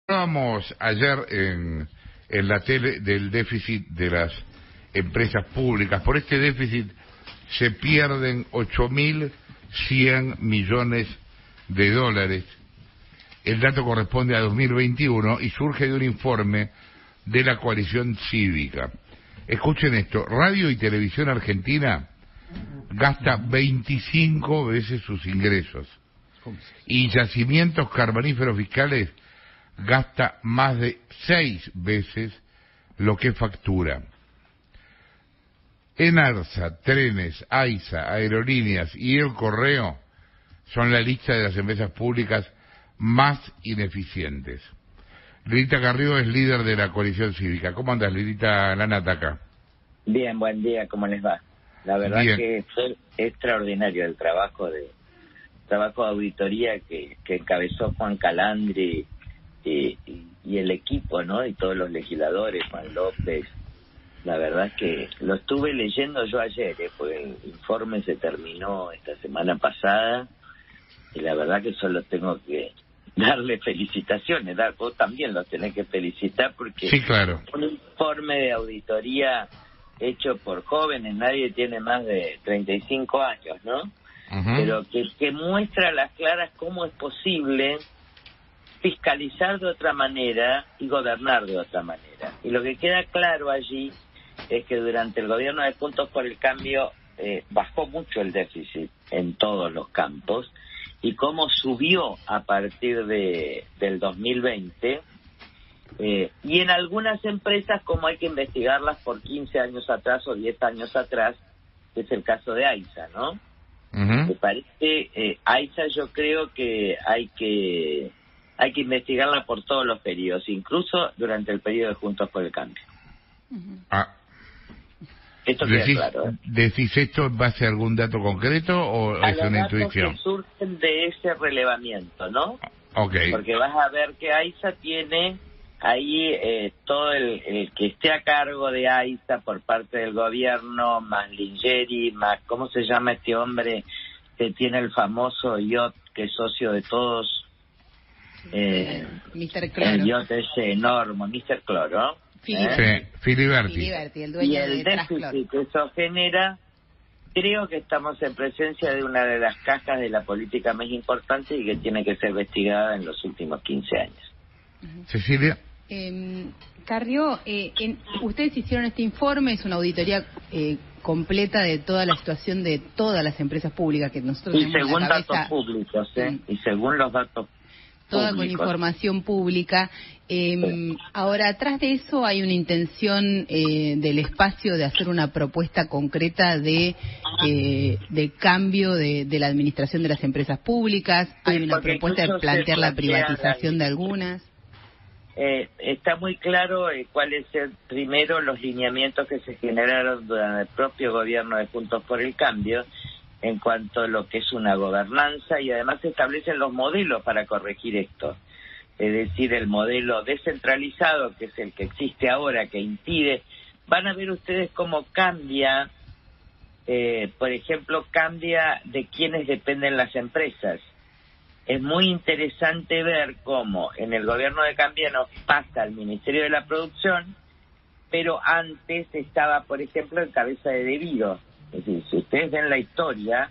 Hablábamos ayer en la tele del déficit de las empresas públicas. Por este déficit se pierden 8.100 millones de dólares. El dato corresponde a 2021 y surge de un informe de la coalición cívica. Escuchen esto: Radio y Televisión Argentina gasta 25 veces sus ingresos y Yacimientos Carboníferos Fiscales gasta más de 6 veces lo que factura. Enarsa, Trenes, AISA, Aerolíneas y El Correo son la lista de las empresas públicas más ineficientes. Lilita Carrió es líder de la coalición cívica. ¿Cómo andas, Lilita? La Nata acá. Bien, buen día, ¿cómo les va? La verdad Bien. que fue extraordinario el trabajo de auditoría que encabezó Juan Calandri y el equipo, ¿no? Y todos los legisladores, Juan López. La verdad que lo estuve leyendo yo ayer, porque el informe se terminó esta semana pasada, y la verdad que solo tengo que darle felicitaciones. Vos también los tenés que felicitar, porque Sí, claro. un informe de auditoría hecho por jóvenes, nadie tiene más de 35 años, ¿no? Pero que muestra a las claras cómo es posible fiscalizar de otra manera y gobernar de otra manera. Y lo que queda claro allí es que durante el gobierno de Juntos por el Cambio bajó mucho el déficit en todos los campos, y cómo subió a partir del 2020, y en algunas empresas como hay que investigarlas por 15 años atrás o 10 años atrás, que es el caso de AISA, ¿no? Me parece, AISA yo creo que hay que investigarla por todos los periodos, incluso durante el periodo de Juntos por el Cambio. Esto queda claro, ¿eh? ¿Decís esto en base a algún dato concreto o es una intuición? Que surgen de ese relevamiento, ¿no? Okay. Porque vas a ver que AISA tiene ahí todo el que esté a cargo de AISA por parte del gobierno, más Lingeri, más, ¿cómo se llama este hombre que tiene el famoso yacht, que es socio de todos? Mr. Cloro. El yacht ese enorme, Mr. Cloro. Sí, Filiberti. El dueño y el de déficit que eso genera, creo que estamos en presencia de una de las cajas de la política más importante y que tiene que ser investigada en los últimos 15 años. Cecilia. Carrió, ustedes hicieron este informe, es una auditoría completa de toda la situación de todas las empresas públicas que nosotros y tenemos según en la cabeza, datos públicos, y según los datos toda públicos. Con información pública. Ahora, atrás de eso hay una intención del espacio de hacer una propuesta concreta de cambio de la administración de las empresas públicas. Hay una propuesta de plantear la privatización de algunas. Está muy claro cuáles son primero los lineamientos que se generaron durante el propio gobierno de Juntos por el Cambio en cuanto a lo que es una gobernanza, y además se establecen los modelos para corregir esto. Es decir, el modelo descentralizado, que es el que existe ahora, que impide. Van a ver ustedes cómo cambia, por ejemplo, cambia de quiénes dependen las empresas. Es muy interesante ver cómo en el gobierno de Cambiano pasa al Ministerio de la Producción, pero antes estaba, por ejemplo, en cabeza de debido. Es decir, si ustedes ven la historia,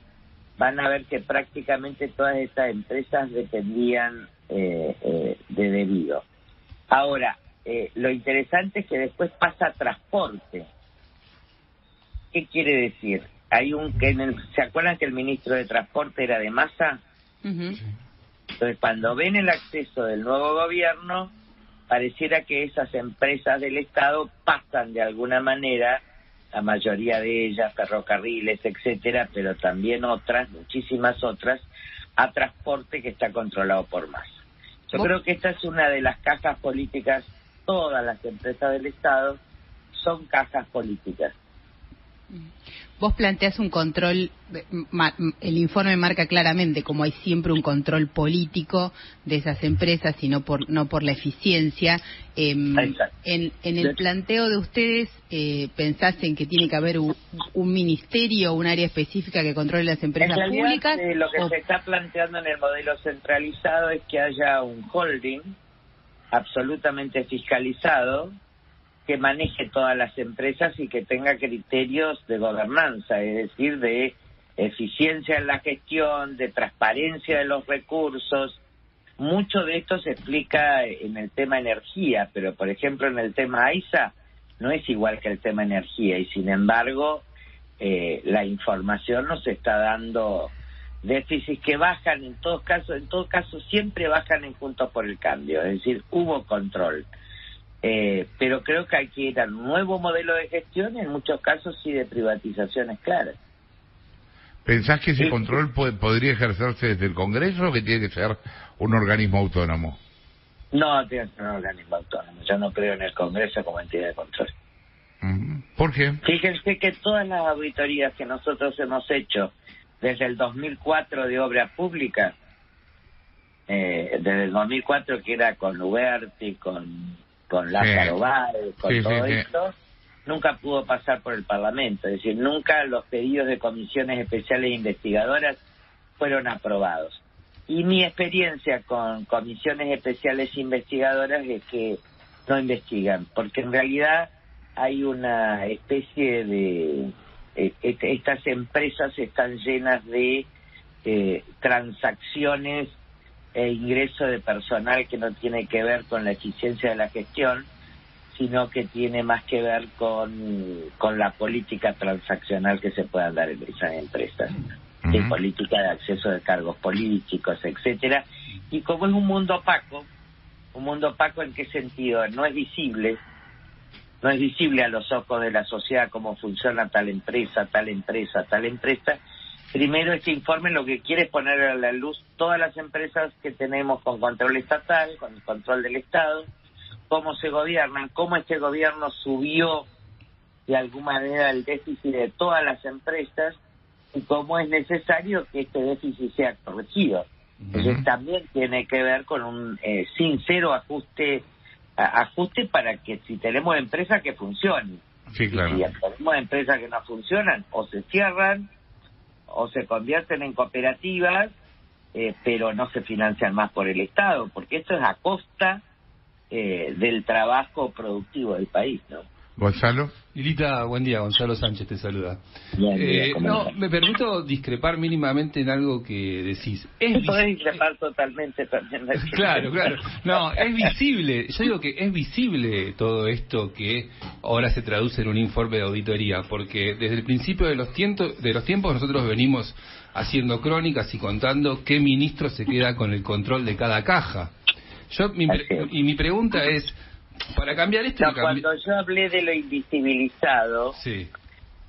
van a ver que prácticamente todas estas empresas dependían de debido. Ahora, lo interesante es que después pasa a transporte. ¿Qué quiere decir? ¿Se acuerdan que el ministro de Transporte era de Massa? Entonces, cuando ven el acceso del nuevo gobierno, pareciera que esas empresas del Estado pasan de alguna manera, la mayoría de ellas, ferrocarriles, etcétera, pero también otras, muchísimas otras, a transporte que está controlado por Massa. Yo creo que esta es una de las cajas políticas. Todas las empresas del Estado son cajas políticas. Vos planteás un control, el informe marca claramente como hay siempre un control político de esas empresas y no por la eficiencia. En el planteo de ustedes, ¿pensás en que tiene que haber un ministerio, un área específica que controle las empresas públicas? Lo que se está planteando en el modelo centralizado es que haya un holding absolutamente fiscalizado, que maneje todas las empresas y que tenga criterios de gobernanza, es decir, de eficiencia en la gestión, de transparencia de los recursos. Mucho de esto se explica en el tema energía, pero por ejemplo en el tema AISA no es igual que el tema energía, y sin embargo la información nos está dando déficits que bajan en todo caso siempre bajan en Juntos por el Cambio, es decir, hubo control. Pero creo que hay que ir a un nuevo modelo de gestión, en muchos casos sí de privatizaciones claras. ¿Pensás que ese control podría ejercerse desde el Congreso o que tiene que ser un organismo autónomo? No, tiene que ser un organismo autónomo. Yo no creo en el Congreso como entidad de control. ¿Por qué? Fíjense que todas las auditorías que nosotros hemos hecho desde el 2004 de obra pública, desde el 2004 que era con Uberti, con Lázaro Báez, con todo esto, nunca pudo pasar por el Parlamento. Es decir, nunca los pedidos de comisiones especiales investigadoras fueron aprobados. Y mi experiencia con comisiones especiales investigadoras es que no investigan, porque en realidad hay una especie de... estas empresas están llenas de transacciones e ingreso de personal que no tiene que ver con la eficiencia de la gestión, sino que tiene más que ver con la política transaccional que se pueda dar en esas empresas, de política de acceso de cargos políticos, etcétera. Y como es un mundo opaco ¿en qué sentido? No es visible a los ojos de la sociedad cómo funciona tal empresa. Primero, este informe lo que quiere es poner a la luz todas las empresas que tenemos con control estatal, con el control del Estado, cómo se gobiernan, cómo este gobierno subió de alguna manera el déficit de todas las empresas y cómo es necesario que este déficit sea corregido. Entonces también tiene que ver con un sincero ajuste para que si tenemos empresas que funcionen. Sí, claro. Si tenemos empresas que no funcionan, o se cierran o se convierten en cooperativas, pero no se financian más por el Estado, porque esto es a costa del trabajo productivo del país, ¿no? Gonzalo. Lilita, buen día. Gonzalo Sánchez te saluda. Me permito discrepar mínimamente en algo que decís. Podés discrepar totalmente también. Claro. No, es visible. Yo digo que es visible todo esto que ahora se traduce en un informe de auditoría, porque desde el principio de los tiempos nosotros venimos haciendo crónicas y contando qué ministro se queda con el control de cada caja. Mi pregunta es, para cambiar esto... Cuando yo hablé de lo invisibilizado,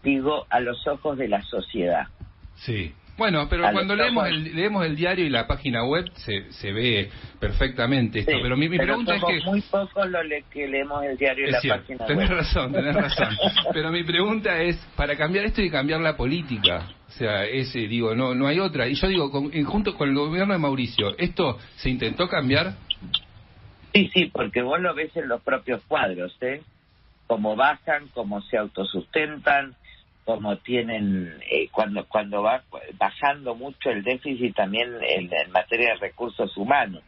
digo a los ojos de la sociedad. Sí. Bueno, pero cuando leemos el diario y la página web se ve perfectamente esto. Pero mi pregunta es que... muy pocos que leemos el diario y la página web. Tenés razón. Pero mi pregunta es, para cambiar esto hay que cambiar la política. O sea, no hay otra. Y yo digo, junto con el gobierno de Mauricio, ¿esto se intentó cambiar? Sí, porque vos lo ves en los propios cuadros, cómo bajan, cómo se autosustentan, cómo tienen, cuando va bajando mucho el déficit también en materia de recursos humanos.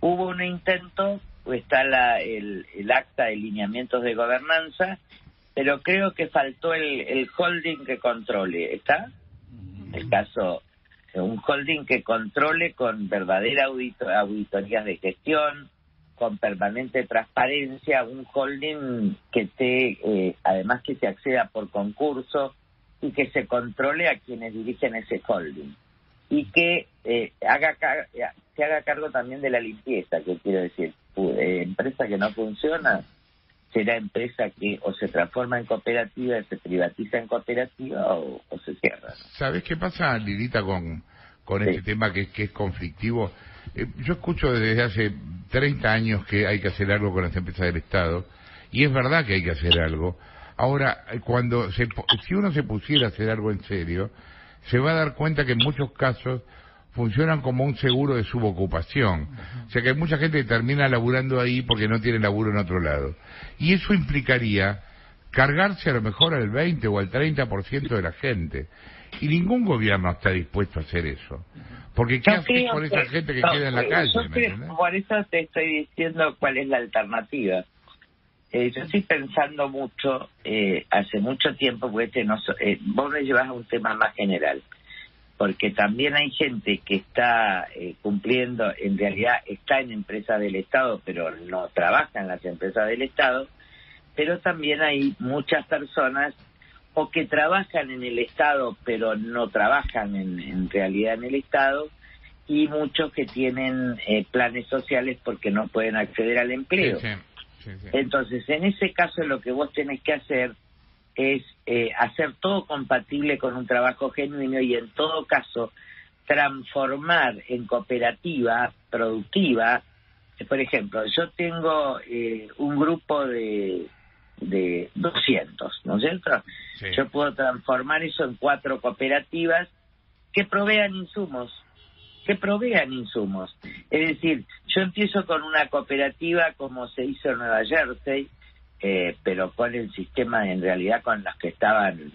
Hubo un intento, está el acta de lineamientos de gobernanza, pero creo que faltó el holding que controle, ¿está? El caso, un holding que controle con verdadera auditorías de gestión, con permanente transparencia, un holding que además que se acceda por concurso y que se controle a quienes dirigen ese holding y que se haga cargo también de la limpieza, que quiero decir, empresa que no funciona será empresa que o se transforma en cooperativa, se privatiza en cooperativa o se cierra. ¿Sabes qué pasa, Lilita, con este tema que es conflictivo? Yo escucho desde hace 30 años que hay que hacer algo con las empresas del Estado, y es verdad que hay que hacer algo. Ahora, si uno se pusiera a hacer algo en serio, se va a dar cuenta que en muchos casos funcionan como un seguro de subocupación. O sea que hay mucha gente que termina laburando ahí porque no tiene laburo en otro lado. Y eso implicaría cargarse a lo mejor al 20 o al 30% de la gente. Y ningún gobierno está dispuesto a hacer eso. Porque ¿qué hace con esa gente que queda en la calle? Por eso te estoy diciendo cuál es la alternativa. Yo estoy pensando mucho, hace mucho tiempo, porque vos me llevas a un tema más general. Porque también hay gente que está cumpliendo, en realidad está en empresas del Estado, pero no trabaja en las empresas del Estado, pero también hay muchas personas o que trabajan en el Estado, pero no trabajan en realidad en el Estado, y muchos que tienen planes sociales porque no pueden acceder al empleo. Sí. Entonces, en ese caso, lo que vos tenés que hacer es hacer todo compatible con un trabajo genuino y, en todo caso, transformar en cooperativa productiva. Por ejemplo, yo tengo un grupo de 200, ¿no es cierto? Sí. Yo puedo transformar eso en 4 cooperativas que provean insumos. Es decir, yo empiezo con una cooperativa como se hizo en Nueva Jersey, pero con el sistema en realidad con los que estaban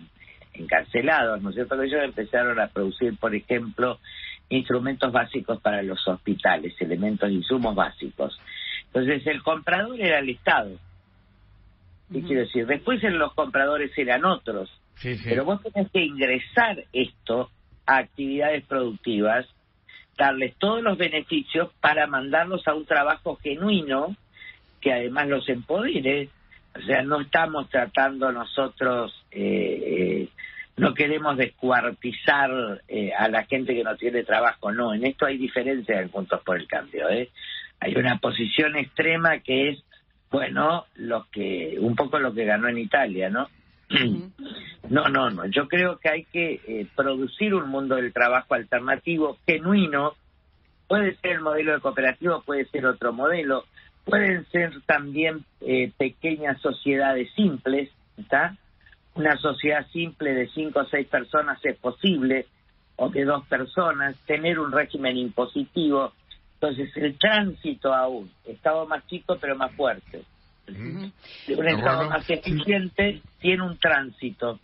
encarcelados, ¿no es cierto? Que ellos empezaron a producir, por ejemplo, instrumentos básicos para los hospitales, elementos, insumos básicos. Entonces el comprador era el Estado. ¿Qué quiero decir? Después los compradores eran otros. Sí. Pero vos tenés que ingresar esto a actividades productivas, darles todos los beneficios para mandarlos a un trabajo genuino que además los empodere. O sea, no estamos tratando nosotros, no queremos descuartizar a la gente que no tiene trabajo, no. En esto hay diferencias en Juntos por el Cambio, Hay una posición extrema que es, bueno, un poco lo que ganó en Italia, ¿no? No. Yo creo que hay que producir un mundo del trabajo alternativo, genuino. Puede ser el modelo de cooperativo, puede ser otro modelo. Pueden ser también pequeñas sociedades simples, ¿está? Una sociedad simple de 5 o 6 personas es posible, o de 2 personas, tener un régimen impositivo. Entonces, el tránsito a un Estado más chico pero más fuerte, un Estado más eficiente, tiene un tránsito.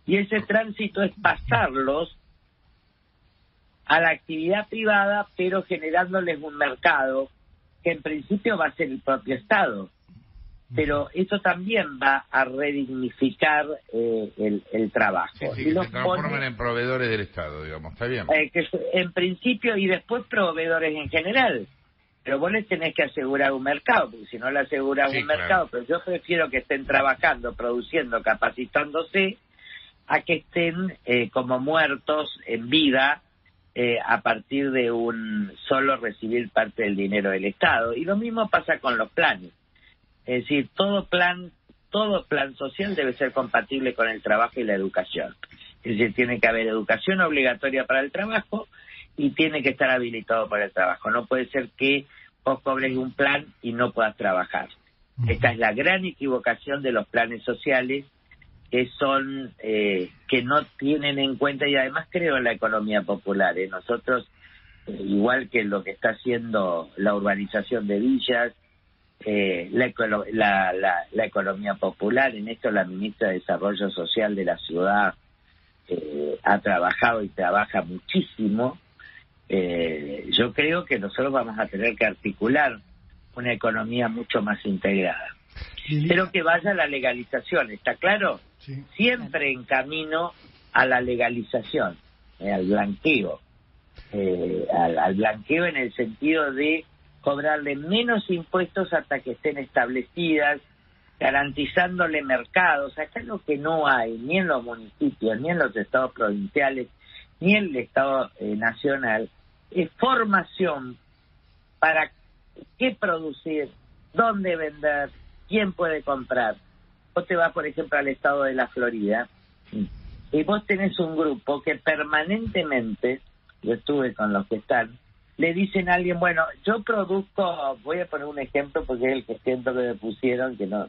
Y ese tránsito es pasarlos a la actividad privada, pero generándoles un mercado que en principio va a ser el propio Estado. Pero esto también va a redignificar el trabajo. Sí, que se transformen en proveedores del Estado, digamos, está bien. Que en principio, y después proveedores en general. Pero vos les tenés que asegurar un mercado, porque si no le aseguras un mercado, pero yo prefiero que estén trabajando, produciendo, capacitándose, a que estén como muertos en vida, a partir de un solo recibir parte del dinero del Estado. Y lo mismo pasa con los planes. Es decir, todo plan social debe ser compatible con el trabajo y la educación. Es decir, tiene que haber educación obligatoria para el trabajo y tiene que estar habilitado para el trabajo. No puede ser que vos cobres un plan y no puedas trabajar. Esta es la gran equivocación de los planes sociales, que son que no tienen en cuenta, y además creo en la economía popular. Nosotros, igual que lo que está haciendo la urbanización de villas, la economía popular, en esto la ministra de Desarrollo Social de la ciudad ha trabajado y trabaja muchísimo. Yo creo que nosotros vamos a tener que articular una economía mucho más integrada, pero que vaya a la legalización, ¿está claro? Sí. Siempre en camino a la legalización, al blanqueo, al blanqueo en el sentido de cobrarle menos impuestos hasta que estén establecidas, garantizándole mercados. Acá lo que no hay, ni en los municipios, ni en los estados provinciales, ni en el estado nacional, es formación para qué producir, dónde vender, quién puede comprar. Vos te vas, por ejemplo, al estado de la Florida, y vos tenés un grupo que permanentemente, yo estuve con los que están, le dicen a alguien, bueno, yo produzco, voy a poner un ejemplo porque es el que siento que me pusieron, que no,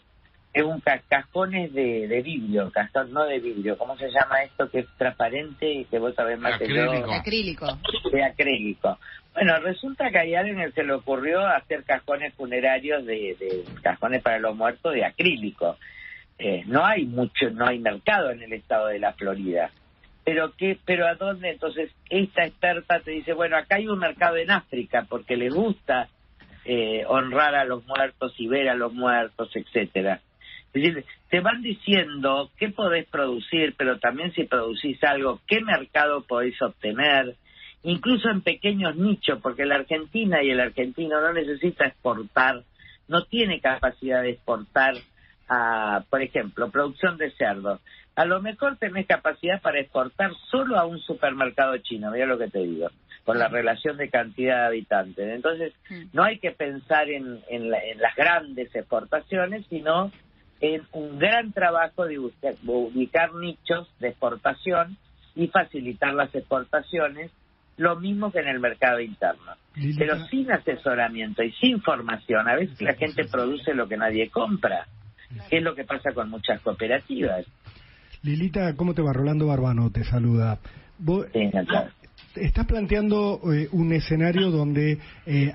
es un cajones de vidrio, no de vidrio, ¿cómo se llama esto que es transparente y que vos sabés más que yo? Acrílico. De acrílico. Bueno, resulta que a alguien se le ocurrió hacer cajones funerarios de cajones para los muertos de acrílico. No hay mercado en el estado de la Florida. pero ¿a dónde? Entonces esta experta te dice, bueno, acá hay un mercado en África porque les gusta honrar a los muertos y ver a los muertos, etcétera. Es decir, te van diciendo qué podés producir, pero también si producís algo, qué mercado podés obtener, incluso en pequeños nichos, porque la Argentina y el argentino no necesita exportar, no tiene capacidad de exportar por ejemplo, producción de cerdo. A lo mejor tenés capacidad para exportar solo a un supermercado chino, mira lo que te digo, con la relación de cantidad de habitantes. Entonces, no hay que pensar en las grandes exportaciones, sino en un gran trabajo de ubicar nichos de exportación y facilitar las exportaciones, lo mismo que en el mercado interno. Pero sin asesoramiento y sin formación, a veces la gente produce lo que nadie compra, que es lo que pasa con muchas cooperativas. Lilita, ¿cómo te va? Rolando Barbano te saluda. Vos estás planteando un escenario donde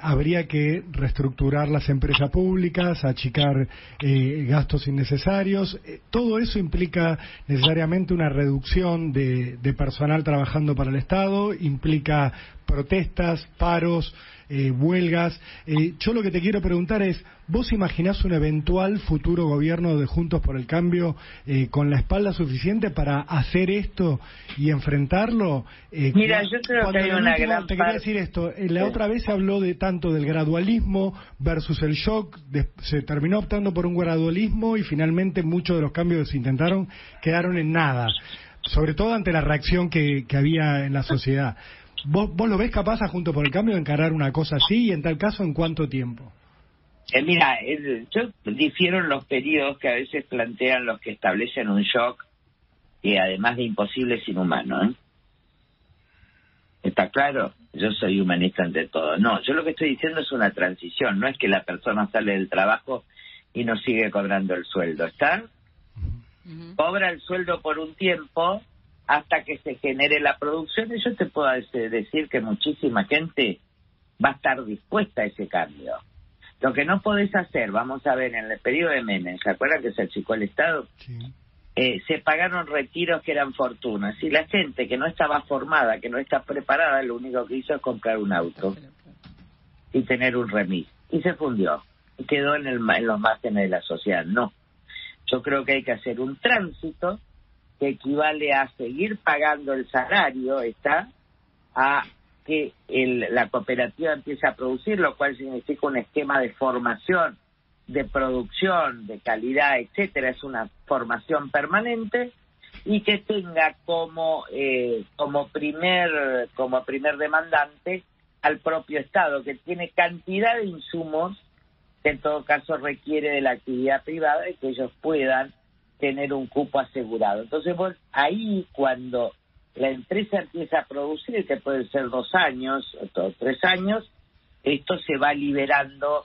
habría que reestructurar las empresas públicas, achicar gastos innecesarios. Todo eso implica necesariamente una reducción de personal trabajando para el Estado, implica protestas, paros, huelgas. Yo lo que te quiero preguntar es, ¿vos imaginás un eventual futuro gobierno de Juntos por el Cambio con la espalda suficiente para hacer esto y enfrentarlo? Mira, yo creo que hay una gran Te quería decir esto, la otra vez se habló de tanto del gradualismo versus el shock, se terminó optando por un gradualismo y finalmente muchos de los cambios que se intentaron quedaron en nada, sobre todo ante la reacción que había en la sociedad. ¿Vos lo ves capaz a Juntos por el Cambio de encarar una cosa así y en tal caso en cuánto tiempo? Mira, yo difiero en los periodos que a veces plantean los que establecen un shock y además de imposible es inhumano, ¿eh? ¿Está claro? Yo soy humanista ante todo. No, yo lo que estoy diciendo es una transición, no es que la persona sale del trabajo y no sigue cobrando el sueldo, ¿está? Cobra el sueldo por un tiempo hasta que se genere la producción, y yo te puedo decir que muchísima gente va a estar dispuesta a ese cambio. Lo que no podés hacer, vamos a ver, en el periodo de Menem, ¿se acuerdan que se achicó el Estado? Sí. Se pagaron retiros que eran fortunas, y la gente que no estaba formada, que no está preparada, lo único que hizo es comprar un auto y tener un remis, y se fundió, y quedó en los márgenes de la sociedad. No, yo creo que hay que hacer un tránsito que equivale a seguir pagando el salario, a que la cooperativa empiece a producir, lo cual significa un esquema de formación, de producción, de calidad, etcétera. Es una formación permanente y que tenga como primer demandante al propio Estado, que tiene cantidad de insumos que en todo caso requiere de la actividad privada y que ellos puedan tener un cupo asegurado. Entonces ahí cuando la empresa empieza a producir, que puede ser 2 años o 3 años, esto se va liberando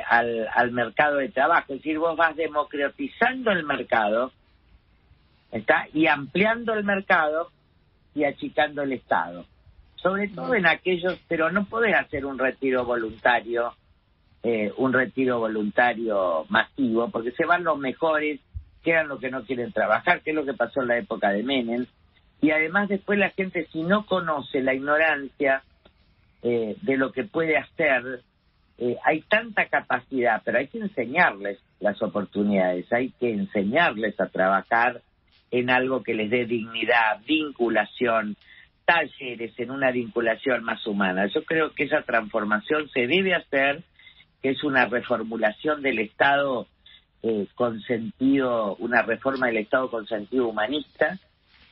al mercado de trabajo. Es decir, vos vas democratizando el mercado, y ampliando el mercado y achicando el Estado. Sobre todo en aquellos, pero no podés hacer un retiro voluntario masivo, porque se van los mejores, quedan los que no quieren trabajar, que es lo que pasó en la época de Menem. Y además después la gente, si no conoce la ignorancia de lo que puede hacer, hay tanta capacidad, pero hay que enseñarles las oportunidades, hay que enseñarles a trabajar en algo que les dé dignidad, vinculación, talleres en una vinculación más humana. Yo creo que esa transformación se debe hacer, que es una reformulación del Estado con sentido, una reforma del Estado con sentido humanista,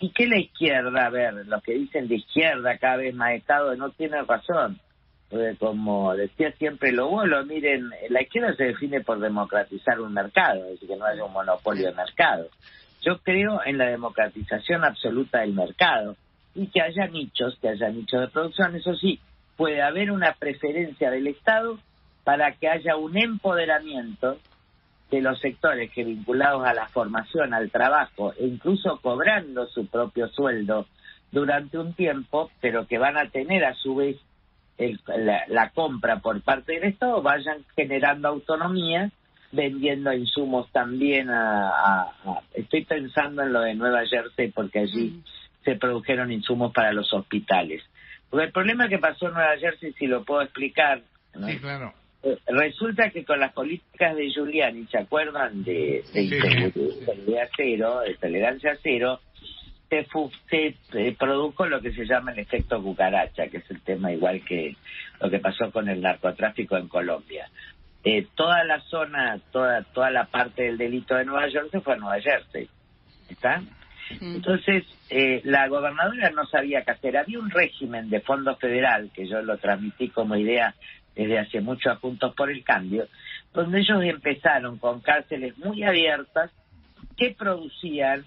y que la izquierda, a ver, los que dicen de izquierda cada vez más Estado no tienen razón. Como decía siempre Lobolo, miren, la izquierda se define por democratizar un mercado, es decir, que no haya un monopolio de mercado. Yo creo en la democratización absoluta del mercado y que haya nichos de producción. Eso sí, puede haber una preferencia del Estado para que haya un empoderamiento de los sectores que, vinculados a la formación, al trabajo e incluso cobrando su propio sueldo durante un tiempo, pero que van a tener a su vez la compra por parte del Estado, vayan generando autonomía, vendiendo insumos también estoy pensando en lo de Nueva Jersey, porque allí se produjeron insumos para los hospitales. Porque el problema que pasó en Nueva Jersey, si lo puedo explicar, ¿no? Sí, claro. Resulta que con las políticas de Giuliani, ¿se acuerdan de tolerancia cero? Se produjo lo que se llama el efecto cucaracha, que es el tema igual que lo que pasó con el narcotráfico en Colombia. Toda la zona, toda la parte del delito de Nueva York se fue a Nueva Jersey, ¿está? Entonces, la gobernadora no sabía qué hacer. Había un régimen de fondo federal, que yo lo transmití como idea desde hace mucho a Juntos por el Cambio, donde ellos empezaron con cárceles muy abiertas que producían,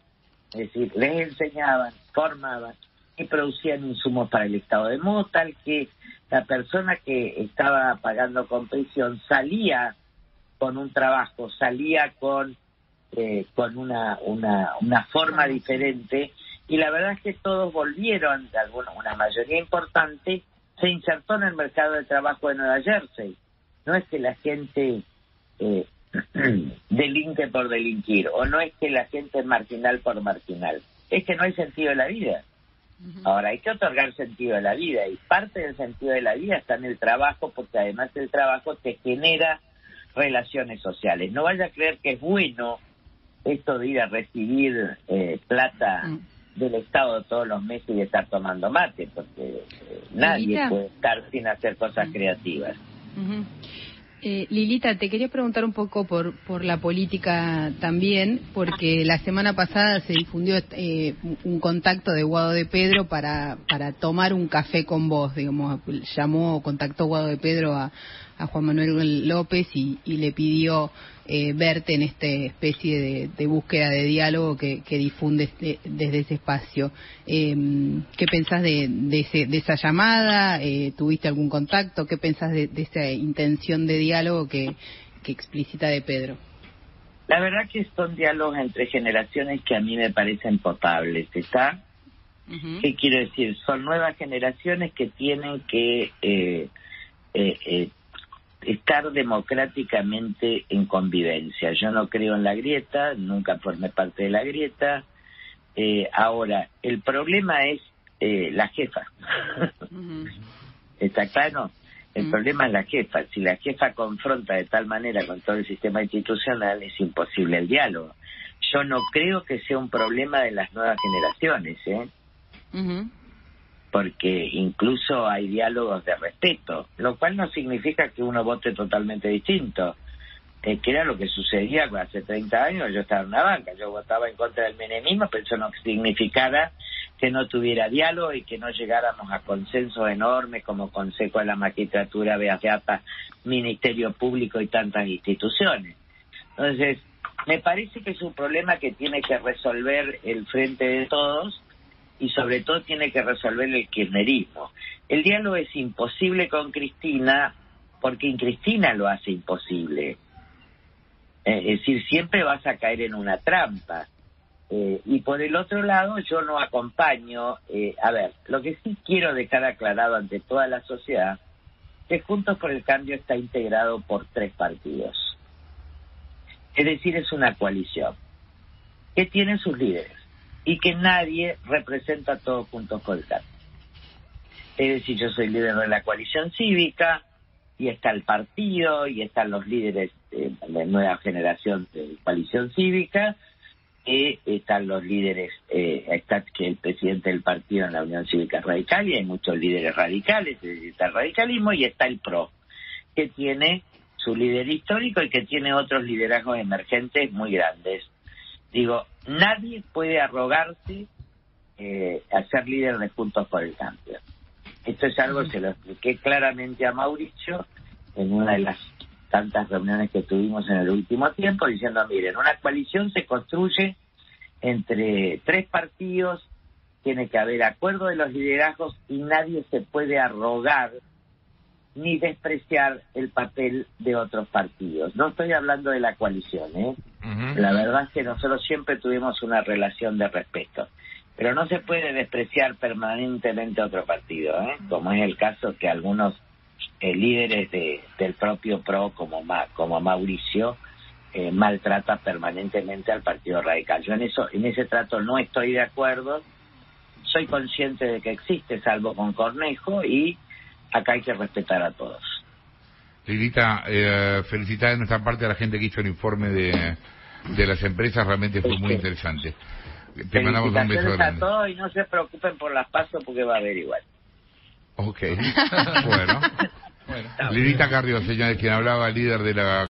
es decir, les enseñaban, formaban y producían insumos para el Estado, de modo tal que la persona que estaba pagando con prisión salía con un trabajo, salía con una forma diferente, y la verdad es que todos volvieron, una mayoría importante se insertó en el mercado de trabajo de Nueva Jersey. No es que la gente delinque por delinquir, o no es que la gente es marginal por marginal, es que no hay sentido de la vida. Ahora, hay que otorgar sentido de la vida, y parte del sentido de la vida está en el trabajo, porque además el trabajo te genera relaciones sociales. No vaya a creer que es bueno esto de ir a recibir plata del Estado todos los meses y estar tomando mate, porque nadie puede estar sin hacer cosas creativas. Lilita, te quería preguntar un poco por la política también, porque la semana pasada se difundió un contacto de Guado de Pedro para tomar un café con vos, digamos, contactó Guado de Pedro a Juan Manuel López y le pidió verte en esta especie de búsqueda de diálogo que difunde desde ese espacio. ¿Qué pensás de esa llamada? ¿Tuviste algún contacto? ¿Qué pensás de esa intención de diálogo que explicita de Pedro? La verdad que son diálogos entre generaciones que a mí me parecen potables, ¿está? ¿Qué quiero decir? Son nuevas generaciones que tienen que estar democráticamente en convivencia. Yo no creo en la grieta, nunca formé parte de la grieta. Ahora, el problema es la jefa. ¿Está claro? El problema es la jefa. Si la jefa confronta de tal manera con todo el sistema institucional, es imposible el diálogo. Yo no creo que sea un problema de las nuevas generaciones, porque incluso hay diálogos de respeto, lo cual no significa que uno vote totalmente distinto, que era lo que sucedía hace 30 años. Yo estaba en una banca, yo votaba en contra del menemismo, pero eso no significara que no tuviera diálogo y que no llegáramos a consensos enormes como Consejo de la Magistratura, Beata, Ministerio Público y tantas instituciones. Entonces, me parece que es un problema que tiene que resolver el Frente de Todos, y sobre todo tiene que resolver el kirchnerismo. El diálogo es imposible con Cristina, porque Cristina lo hace imposible. Es decir, siempre vas a caer en una trampa. Y por el otro lado, yo no acompaño. Lo que sí quiero dejar aclarado ante toda la sociedad, que Juntos por el Cambio está integrado por 3 partidos. Es decir, es una coalición que tiene sus líderes, y que nadie representa a todos Juntos por el Cambio. Es decir, yo soy líder de la coalición cívica, y está el partido, y están los líderes de nueva generación de coalición cívica, y están los líderes, está que el presidente del partido en la Unión Cívica Radical, y hay muchos líderes radicales, es decir, está el radicalismo, y está el PRO, que tiene su líder histórico y que tiene otros liderazgos emergentes muy grandes. Digo, nadie puede arrogarse a ser líder de Juntos por el Cambio. Esto es algo que se lo expliqué claramente a Mauricio en una de las tantas reuniones que tuvimos en el último tiempo, diciendo, miren, una coalición se construye entre 3 partidos, tiene que haber acuerdo de los liderazgos y nadie se puede arrogar ni despreciar el papel de otros partidos. No estoy hablando de la coalición, La verdad es que nosotros siempre tuvimos una relación de respeto, pero no se puede despreciar permanentemente a otro partido, como es el caso que algunos líderes del propio PRO, como Mauricio, maltrata permanentemente al Partido Radical. Yo en ese trato no estoy de acuerdo, soy consciente de que existe, salvo con Cornejo, y acá hay que respetar a todos. Lilita, felicitar de nuestra parte a la gente que hizo el informe de las empresas, realmente fue muy interesante. Te mandamos un beso grande. A todos y no se preocupen por las pasos porque va a haber igual. Ok, bueno. Lilita Carrió, señores, quien hablaba, líder de la